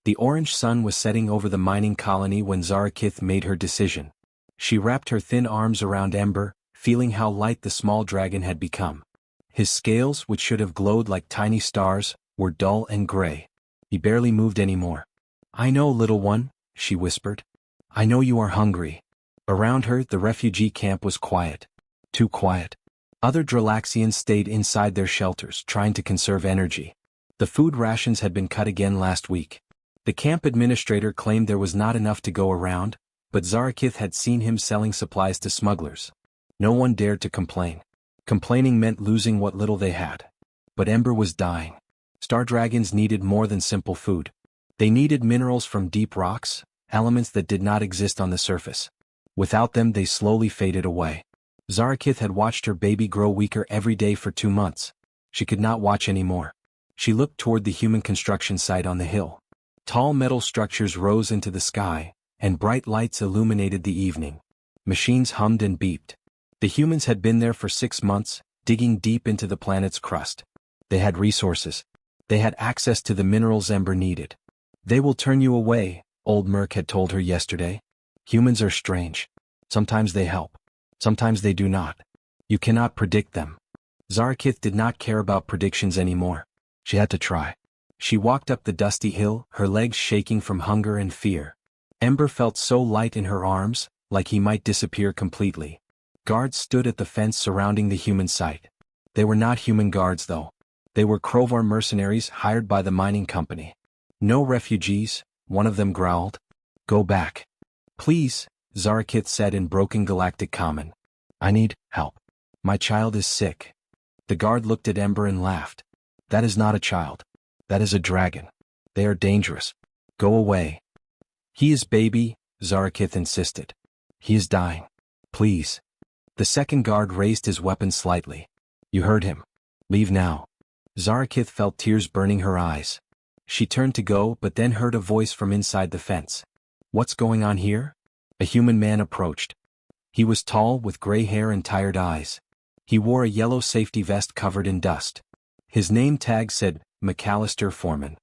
The orange sun was setting over the mining colony when Zarakith made her decision. She wrapped her thin arms around Ember, feeling how light the small dragon had become. His scales, which should have glowed like tiny stars, were dull and gray. He barely moved anymore. "I know, little one," she whispered. "I know you are hungry." Around her, the refugee camp was quiet. Too quiet. Other Dralaxians stayed inside their shelters, trying to conserve energy. The food rations had been cut again last week. The camp administrator claimed there was not enough to go around, but Zarakith had seen him selling supplies to smugglers. No one dared to complain. Complaining meant losing what little they had. But Ember was dying. Star dragons needed more than simple food. They needed minerals from deep rocks, elements that did not exist on the surface. Without them, they slowly faded away. Zarakith had watched her baby grow weaker every day for 2 months. She could not watch anymore. She looked toward the human construction site on the hill. Tall metal structures rose into the sky, and bright lights illuminated the evening. Machines hummed and beeped. The humans had been there for 6 months, digging deep into the planet's crust. They had resources. They had access to the minerals Ember needed. "They will turn you away," old Merc had told her yesterday. "Humans are strange. Sometimes they help. Sometimes they do not. You cannot predict them." Zarakith did not care about predictions anymore. She had to try. She walked up the dusty hill, her legs shaking from hunger and fear. Ember felt so light in her arms, like he might disappear completely. Guards stood at the fence surrounding the human site. They were not human guards, though. They were Krovar mercenaries hired by the mining company. "No refugees," one of them growled. "Go back." "Please," Zarakith said in broken galactic common. "I need help. My child is sick." The guard looked at Ember and laughed. "That is not a child. That is a dragon. They are dangerous. Go away." "He is baby," Zarakith insisted. "He is dying. Please." The second guard raised his weapon slightly. "You heard him. Leave now." Zarakith felt tears burning her eyes. She turned to go but then heard a voice from inside the fence. "What's going on here?" A human man approached. He was tall, with gray hair and tired eyes. He wore a yellow safety vest covered in dust. His name tag said, McAllister Foreman.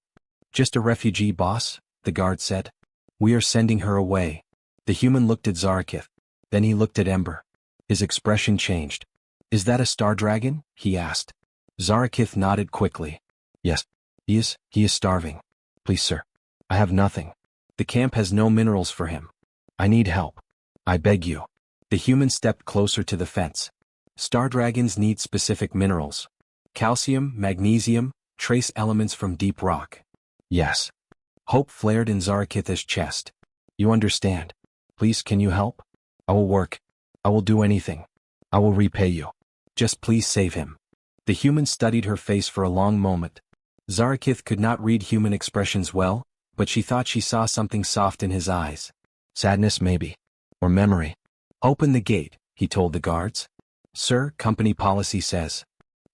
"Just a refugee, boss," the guard said. "We are sending her away." The human looked at Zarakith. Then he looked at Ember. His expression changed. "Is that a star dragon?" he asked. Zarakith nodded quickly. "Yes. He is starving. Please, sir. I have nothing. The camp has no minerals for him. I need help. I beg you." The human stepped closer to the fence. "Star dragons need specific minerals. Calcium, magnesium, trace elements from deep rock." "Yes." Hope flared in Zarakith's chest. "You understand. Please, can you help? I will work. I will do anything. I will repay you. Just please save him." The human studied her face for a long moment. Zarakith could not read human expressions well, but she thought she saw something soft in his eyes. Sadness, maybe. Or memory. "Open the gate," he told the guards. "Sir, company policy says."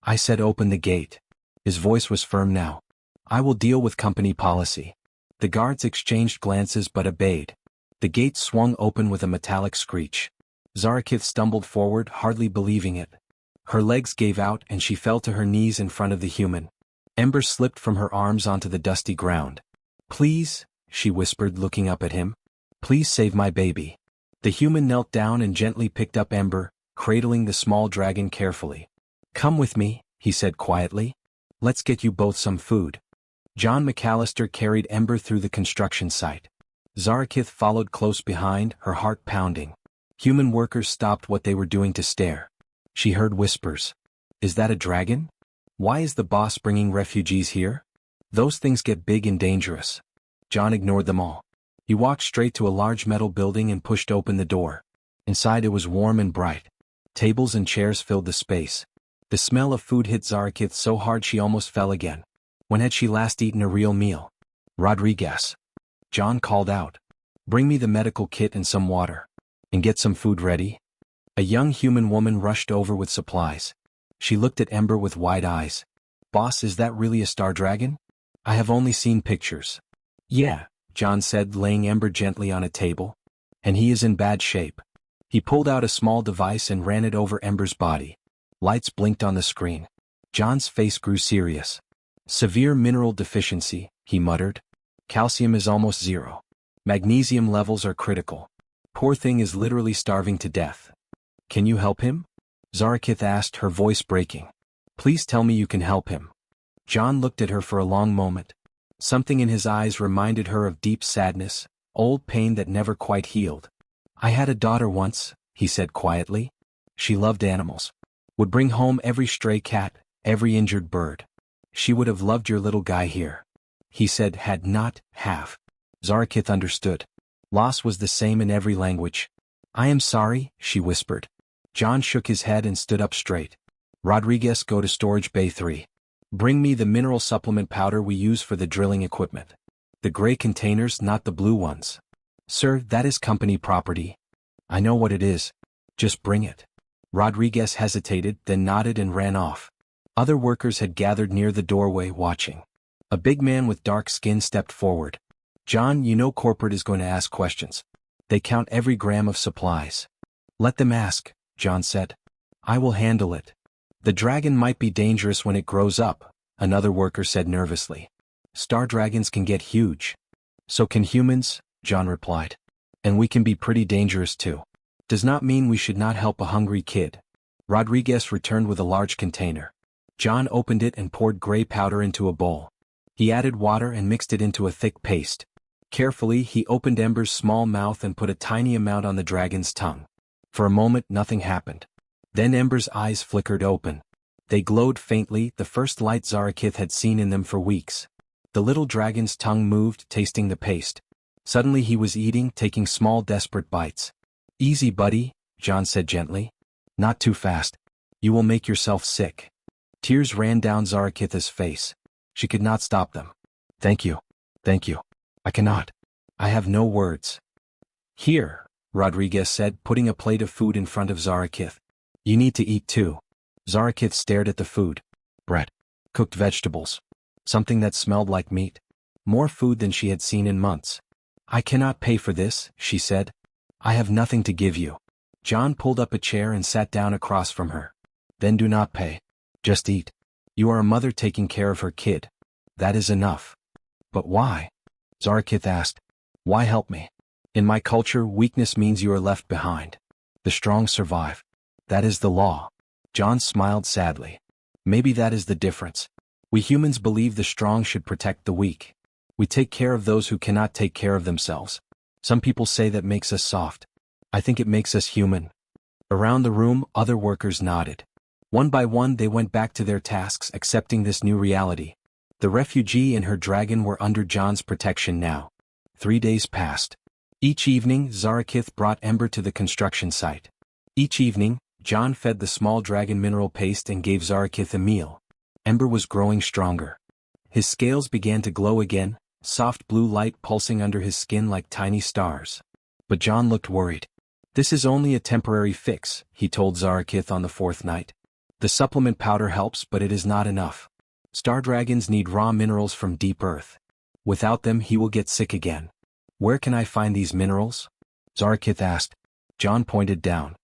"I said open the gate." His voice was firm now. "I will deal with company policy." The guards exchanged glances but obeyed. The gate swung open with a metallic screech. Zarakith stumbled forward, hardly believing it. Her legs gave out and she fell to her knees in front of the human. Ember slipped from her arms onto the dusty ground. "Please," she whispered, looking up at him. "Please save my baby." The human knelt down and gently picked up Ember, cradling the small dragon carefully. "Come with me," he said quietly. "Let's get you both some food." John McAllister carried Ember through the construction site. Zarakith followed close behind, her heart pounding. Human workers stopped what they were doing to stare. She heard whispers. "Is that a dragon? Why is the boss bringing refugees here? Those things get big and dangerous." John ignored them all. He walked straight to a large metal building and pushed open the door. Inside it was warm and bright. Tables and chairs filled the space. The smell of food hit Zarakith so hard she almost fell again. When had she last eaten a real meal? "Rodriguez." John called out. "Bring me the medical kit and some water. And get some food ready." A young human woman rushed over with supplies. She looked at Ember with wide eyes. "Boss, is that really a star dragon? I have only seen pictures." "Yeah," John said, laying Ember gently on a table. "And he is in bad shape." He pulled out a small device and ran it over Ember's body. Lights blinked on the screen. John's face grew serious. "Severe mineral deficiency," he muttered. Calcium is almost zero. Magnesium levels are critical. Poor thing is literally starving to death. Can you help him? Zarakith asked, her voice breaking. Please tell me you can help him. John looked at her for a long moment. Something in his eyes reminded her of deep sadness, old pain that never quite healed. I had a daughter once, he said quietly. She loved animals. Would bring home every stray cat, every injured bird. She would have loved your little guy here. He said had not, have. Zarakith understood. Loss was the same in every language. I am sorry, she whispered. John shook his head and stood up straight. Rodriguez, go to storage bay 3. Bring me the mineral supplement powder we use for the drilling equipment. The gray containers, not the blue ones. Sir, that is company property. I know what it is. Just bring it. Rodriguez hesitated, then nodded and ran off. Other workers had gathered near the doorway watching. A big man with dark skin stepped forward. John, you know corporate is going to ask questions. They count every gram of supplies. Let them ask, John said. I will handle it. The dragon might be dangerous when it grows up, another worker said nervously. Star dragons can get huge. So can humans, John replied. And we can be pretty dangerous too. Does not mean we should not help a hungry kid. Rodriguez returned with a large container. John opened it and poured gray powder into a bowl. He added water and mixed it into a thick paste. Carefully, he opened Ember's small mouth and put a tiny amount on the dragon's tongue. For a moment, nothing happened. Then Ember's eyes flickered open. They glowed faintly, the first light Zarakith had seen in them for weeks. The little dragon's tongue moved, tasting the paste. Suddenly he was eating, taking small desperate bites. Easy, buddy, John said gently. Not too fast. You will make yourself sick. Tears ran down Zarakith's face. She could not stop them. Thank you. Thank you. I cannot. I have no words. Here, Rodriguez said, putting a plate of food in front of Zarakith. You need to eat too. Zarakith stared at the food. Bread. Cooked vegetables. Something that smelled like meat. More food than she had seen in months. I cannot pay for this, she said. I have nothing to give you. John pulled up a chair and sat down across from her. Then do not pay. Just eat. You are a mother taking care of her kid. That is enough. But why? Zarakith asked. Why help me? In my culture, weakness means you are left behind. The strong survive. That is the law. John smiled sadly. Maybe that is the difference. We humans believe the strong should protect the weak. We take care of those who cannot take care of themselves. Some people say that makes us soft. I think it makes us human. Around the room, other workers nodded. One by one they went back to their tasks, accepting this new reality. The refugee and her dragon were under John's protection now. 3 days passed. Each evening, Zarakith brought Ember to the construction site. Each evening, John fed the small dragon mineral paste and gave Zarakith a meal. Ember was growing stronger. His scales began to glow again, soft blue light pulsing under his skin like tiny stars. But John looked worried. This is only a temporary fix, he told Zarakith on the 4th night. The supplement powder helps, but it is not enough. Star dragons need raw minerals from deep earth. Without them he will get sick again. Where can I find these minerals? Zarakith asked. John pointed down.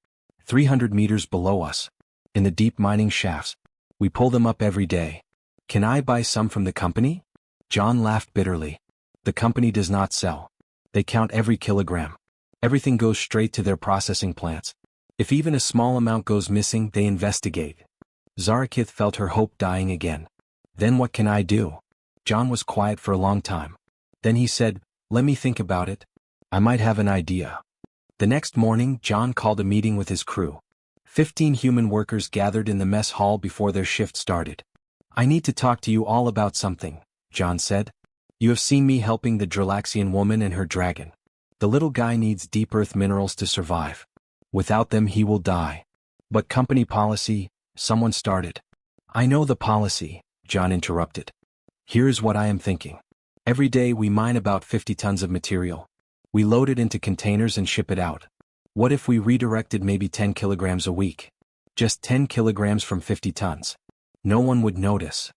300 meters below us. In the deep mining shafts. We pull them up every day. Can I buy some from the company? John laughed bitterly. The company does not sell. They count every kilogram. Everything goes straight to their processing plants. If even a small amount goes missing, they investigate. Zarakith felt her hope dying again. Then what can I do? John was quiet for a long time. Then he said, let me think about it. I might have an idea. The next morning, John called a meeting with his crew. 15 human workers gathered in the mess hall before their shift started. I need to talk to you all about something, John said. You have seen me helping the Drillaxian woman and her dragon. The little guy needs deep earth minerals to survive. Without them he will die. But company policy, someone started. I know the policy, John interrupted. Here's what I am thinking. Every day we mine about 50 tons of material. We load it into containers and ship it out. What if we redirected maybe 10 kilograms a week? Just 10 kilograms from 50 tons. No one would notice.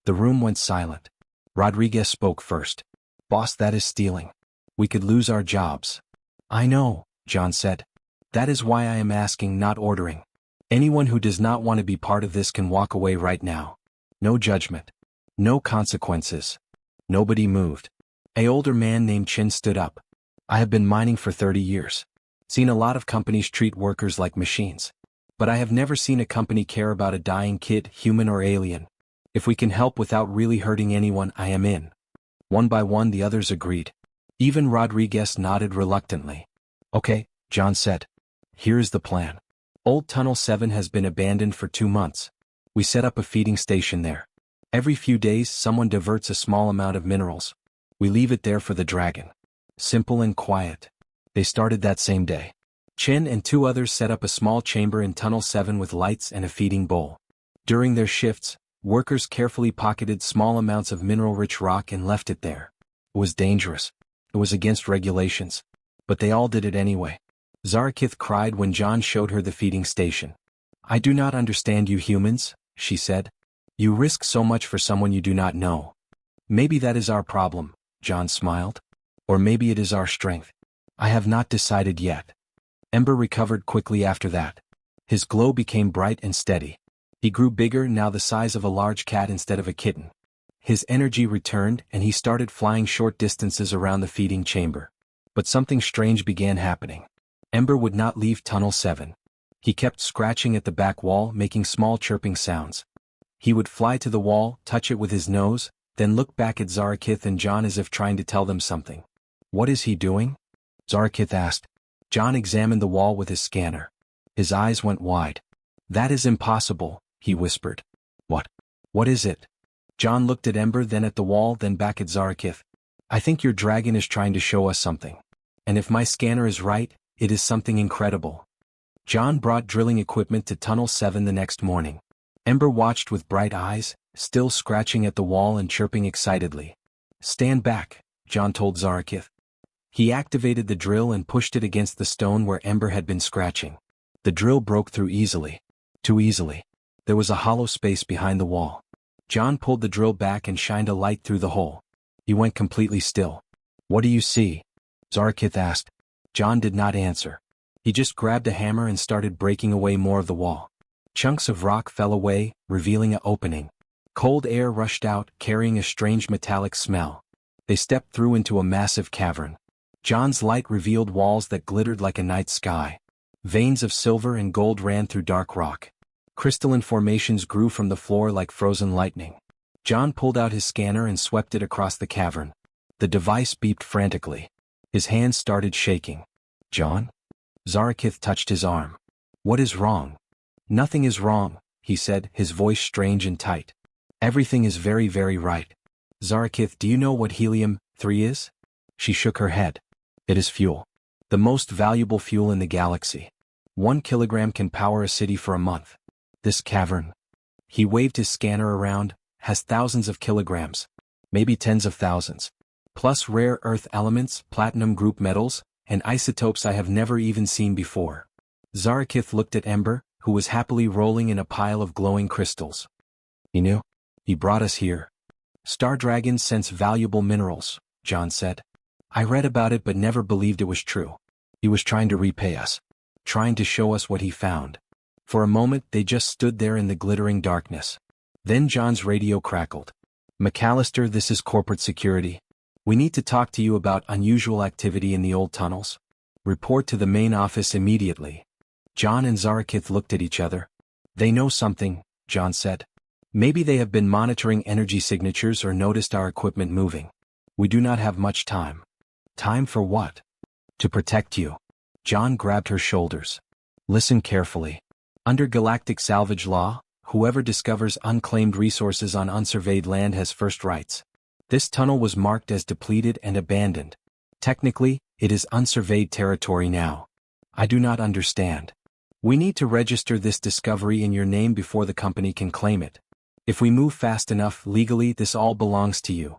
The room went silent. Rodriguez spoke first. Boss, that is stealing. We could lose our jobs. I know, John said. That is why I am asking, not ordering. Anyone who does not want to be part of this can walk away right now. No judgment. No consequences. Nobody moved. An older man named Chin stood up. I have been mining for 30 years. Seen a lot of companies treat workers like machines. But I have never seen a company care about a dying kid, human or alien. If we can help without really hurting anyone, I am in. One by one the others agreed. Even Rodriguez nodded reluctantly. Okay, John said. Here is the plan. Old Tunnel 7 has been abandoned for 2 months. We set up a feeding station there. Every few days someone diverts a small amount of minerals. We leave it there for the dragon. Simple and quiet. They started that same day. Chen and 2 others set up a small chamber in Tunnel 7 with lights and a feeding bowl. During their shifts, workers carefully pocketed small amounts of mineral-rich rock and left it there. It was dangerous. It was against regulations. But they all did it anyway. Zarakith cried when John showed her the feeding station. I do not understand you humans, she said. You risk so much for someone you do not know. Maybe that is our problem, John smiled. Or maybe it is our strength. I have not decided yet. Ember recovered quickly after that. His glow became bright and steady. He grew bigger, now the size of a large cat instead of a kitten. His energy returned and he started flying short distances around the feeding chamber. But something strange began happening. Ember would not leave Tunnel 7. He kept scratching at the back wall, making small chirping sounds. He would fly to the wall, touch it with his nose, then look back at Zarakith and John as if trying to tell them something. What is he doing? Zarakith asked. John examined the wall with his scanner. His eyes went wide. That is impossible, he whispered. What is it? John looked at Ember, then at the wall, then back at Zarakith. I think your dragon is trying to show us something. And if my scanner is right, it is something incredible. John brought drilling equipment to Tunnel 7 the next morning. Ember watched with bright eyes, still scratching at the wall and chirping excitedly. Stand back, John told Zarakith. He activated the drill and pushed it against the stone where Ember had been scratching. The drill broke through easily. Too easily. There was a hollow space behind the wall. John pulled the drill back and shined a light through the hole. He went completely still. What do you see? Zarakith asked. John did not answer. He just grabbed a hammer and started breaking away more of the wall. Chunks of rock fell away, revealing an opening. Cold air rushed out, carrying a strange metallic smell. They stepped through into a massive cavern. John's light revealed walls that glittered like a night sky. Veins of silver and gold ran through dark rock. Crystalline formations grew from the floor like frozen lightning. John pulled out his scanner and swept it across the cavern. The device beeped frantically. His hands started shaking. John? Zarakith touched his arm. What is wrong? Nothing is wrong, he said, his voice strange and tight. Everything is very, very right. Zarakith, do you know what helium-3 is? She shook her head. It is fuel. The most valuable fuel in the galaxy. 1 kilogram can power a city for a month. This cavern. He waved his scanner around, has thousands of kilograms. Maybe tens of thousands. Plus rare earth elements, platinum group metals, and isotopes I have never even seen before. Zarakith looked at Ember, who was happily rolling in a pile of glowing crystals. He knew. He brought us here. Star dragons sense valuable minerals, John said. I read about it but never believed it was true. He was trying to repay us. Trying to show us what he found. For a moment they just stood there in the glittering darkness. Then John's radio crackled. McAllister, this is corporate security. We need to talk to you about unusual activity in the old tunnels. Report to the main office immediately. John and Zarakith looked at each other. They know something, John said. Maybe they have been monitoring energy signatures or noticed our equipment moving. We do not have much time. Time for what? To protect you. John grabbed her shoulders. Listen carefully. Under galactic salvage law, whoever discovers unclaimed resources on unsurveyed land has first rights. This tunnel was marked as depleted and abandoned. Technically, it is unsurveyed territory now. I do not understand. We need to register this discovery in your name before the company can claim it. If we move fast enough, legally this all belongs to you.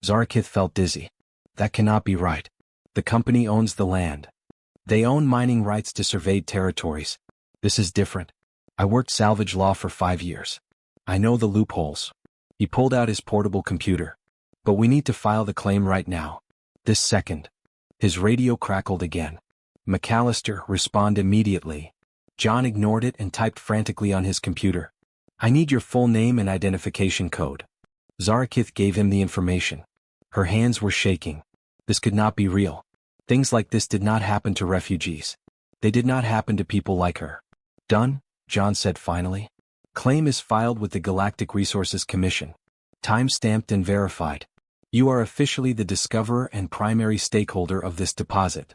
Zarakith felt dizzy. That cannot be right. The company owns the land. They own mining rights to surveyed territories. This is different. I worked salvage law for 5 years. I know the loopholes. He pulled out his portable computer. But we need to file the claim right now. This second. His radio crackled again. McAllister, respond immediately. John ignored it and typed frantically on his computer. I need your full name and identification code. Zarakith gave him the information. Her hands were shaking. This could not be real. Things like this did not happen to refugees. They did not happen to people like her. Done, John said finally. Claim is filed with the Galactic Resources Commission. Time-stamped and verified. You are officially the discoverer and primary stakeholder of this deposit.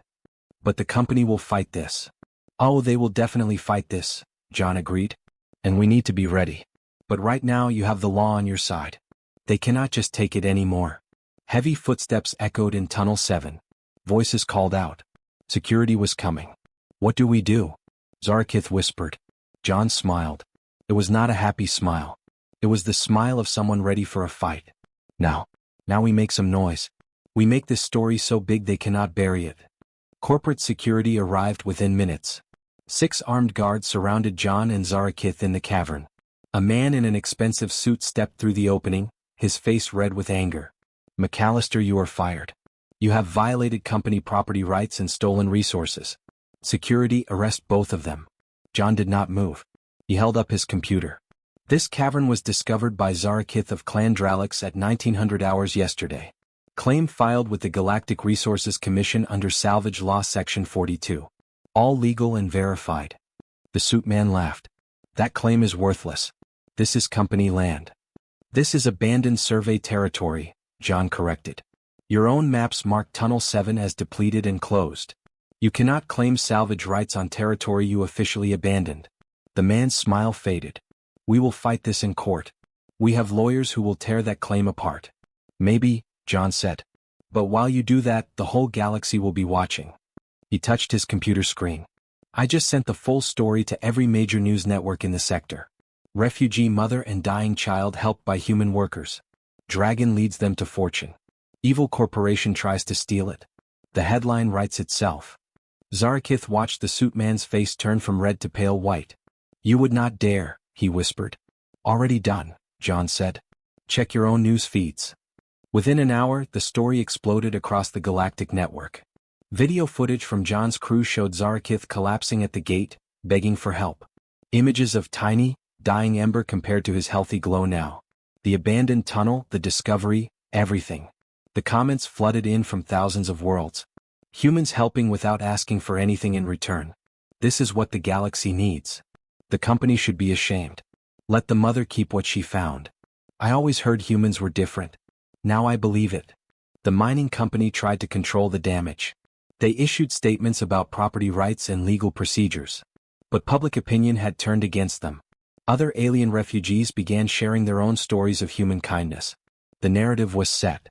But the company will fight this. Oh, they will definitely fight this, John agreed. And we need to be ready. But right now you have the law on your side. They cannot just take it anymore. Heavy footsteps echoed in Tunnel 7. Voices called out. Security was coming. What do we do? Zarakith whispered. John smiled. It was not a happy smile. It was the smile of someone ready for a fight. Now we make some noise. We make this story so big they cannot bury it. Corporate security arrived within minutes. 6 armed guards surrounded John and Zarakith in the cavern. A man in an expensive suit stepped through the opening, his face red with anger. McAllister, you are fired. You have violated company property rights and stolen resources. Security, arrest both of them. John did not move. He held up his computer. This cavern was discovered by Zarakith of Clan Dralix at 1900 hours yesterday. Claim filed with the Galactic Resources Commission under Salvage Law Section 42. All legal and verified. The suit man laughed. That claim is worthless. This is company land. This is abandoned survey territory, John corrected. Your own maps mark Tunnel 7 as depleted and closed. You cannot claim salvage rights on territory you officially abandoned. The man's smile faded. We will fight this in court. We have lawyers who will tear that claim apart. Maybe, John said. But while you do that, the whole galaxy will be watching. He touched his computer screen. I just sent the full story to every major news network in the sector. Refugee mother and dying child helped by human workers. Dragon leads them to fortune. Evil corporation tries to steal it. The headline writes itself. Zarakith watched the suit man's face turn from red to pale white. You would not dare, he whispered. Already done, John said. Check your own news feeds. Within an hour, the story exploded across the galactic network. Video footage from John's crew showed Zarakith collapsing at the gate, begging for help. Images of tiny, dying Ember compared to his healthy glow now. The abandoned tunnel, the discovery, everything. The comments flooded in from thousands of worlds. Humans helping without asking for anything in return. This is what the galaxy needs. The company should be ashamed. Let the mother keep what she found. I always heard humans were different. Now I believe it. The mining company tried to control the damage. They issued statements about property rights and legal procedures. But public opinion had turned against them. Other alien refugees began sharing their own stories of human kindness. The narrative was set.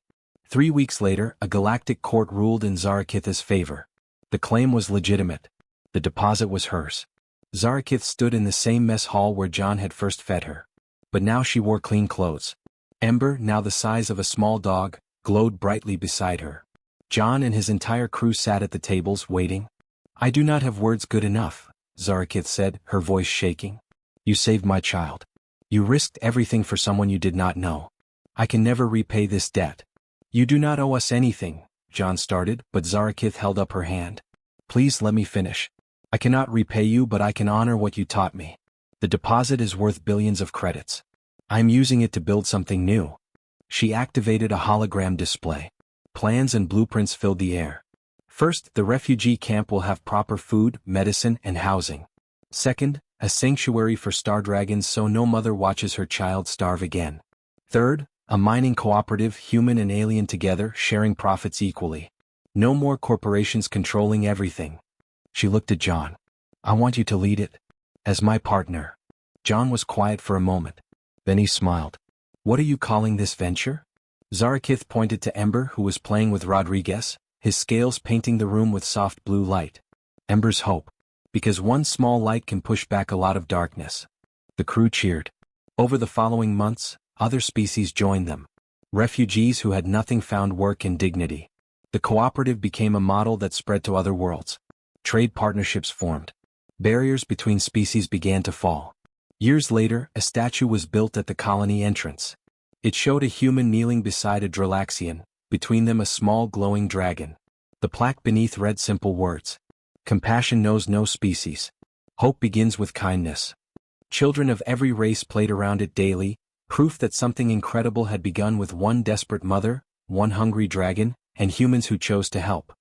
3 weeks later, a galactic court ruled in Zarakith's favor. The claim was legitimate. The deposit was hers. Zarakith stood in the same mess hall where John had first fed her. But now she wore clean clothes. Ember, now the size of a small dog, glowed brightly beside her. John and his entire crew sat at the tables waiting. I do not have words good enough, Zarakith said, her voice shaking. You saved my child. You risked everything for someone you did not know. I can never repay this debt. You do not owe us anything, John started, but Zarakith held up her hand. Please let me finish. I cannot repay you, but I can honor what you taught me. The deposit is worth billions of credits. I am using it to build something new. She activated a hologram display. Plans and blueprints filled the air. First, the refugee camp will have proper food, medicine, and housing. Second, a sanctuary for star dragons so no mother watches her child starve again. Third, a mining cooperative, human and alien together, sharing profits equally. No more corporations controlling everything. She looked at John. I want you to lead it. As my partner. John was quiet for a moment. Then he smiled. What are you calling this venture? Zarakith pointed to Ember, who was playing with Rodriguez, his scales painting the room with soft blue light. Ember's hope. Because one small light can push back a lot of darkness. The crew cheered. Over the following months, other species joined them. Refugees who had nothing found work and dignity. The cooperative became a model that spread to other worlds. Trade partnerships formed. Barriers between species began to fall. Years later, a statue was built at the colony entrance. It showed a human kneeling beside a Dralaxian, between them a small glowing dragon. The plaque beneath read simple words. Compassion knows no species. Hope begins with kindness. Children of every race played around it daily, proof that something incredible had begun with one desperate mother, one hungry dragon, and humans who chose to help.